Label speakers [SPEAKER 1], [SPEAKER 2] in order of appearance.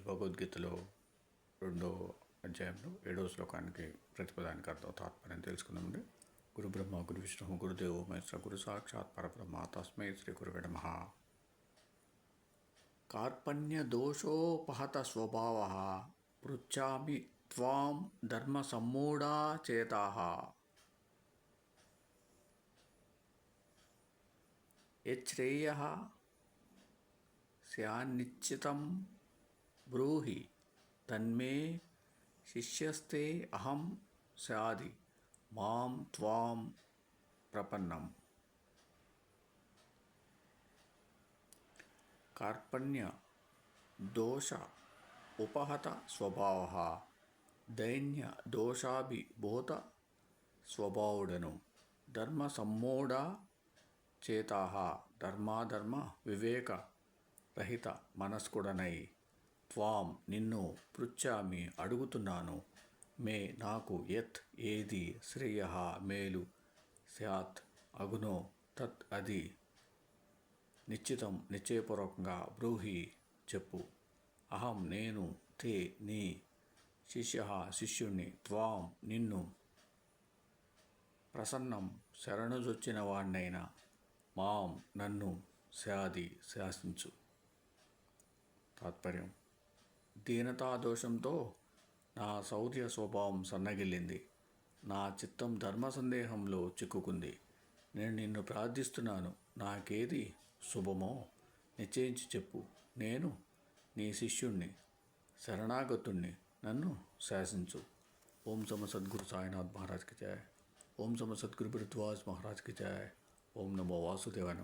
[SPEAKER 1] భగవద్గీతలో 2వ అధ్యాయంలో 7వ శ్లోకానికి ప్రతిపదానికి అర్థం తాత్పర్యం తెలుసుకుందామండి. గురు బ్రహ్మ గురు విష్ణు గురుదేవో మహేశ్వర గురు సాక్షాత్ పరబ్రహ్మ తస్మై శ్రీ గురువే నమః. కార్పణ్య దోషోపహత స్వభావ పృచ్ఛామి త్వాం ధర్మ సమ్మూఢా చేతాః. యచ్ఛ్రేయః స్యాన్నిశ్చితం బ్రూహి తన్మే శిష్యస్తే అహం స్యాది మాం త్వాం ప్రపన్నం. కార్పణ్య దోష ఉపహత స్వభావ దైన్య దోషాభిభూత స్వభావుడను ధర్మ సమ్మూఢ చేతాః ధర్మాధర్మ వివేక రహిత మనస్కుడనై త్వాం నిన్ను పృచ్ఛామి అడుగుతున్నాను. మే నాకు యత్ ఏది శ్రేయః మేలు స్యాత్ అగునో తత్ అది నిశ్చితం నిశ్చయపూర్వకంగా బ్రూహి చెప్పు. అహం నేను తే నీ శిష్యః శిష్యుణ్ణి త్వాం నిన్ను ప్రసన్నం శరణుజొచ్చిన వాణ్ణైన మాం నన్ను స్యాది శాసించు. తాత్పర్యం: దీనతా దోషంతో నా శౌర్య స్వభావం సన్నగిల్లింది. నా చిత్తం ధర్మ సందేహంలో చిక్కుకుంది. నేను నిన్ను ప్రార్థిస్తున్నాను. నాకేది శుభమో నిశ్చయించి చెప్పు. నేను నీ శిష్యుణ్ణి, శరణాగతుణ్ణి. నన్ను శాసించు. ఓం సమ సద్గురు సాయినాథ్ మహారాజ్కి జయ. ఓం సమ సద్గురు భరద్వాజ్ మహారాజ్కి జయ. ఓం నమో వాసుదేవాయ నమః.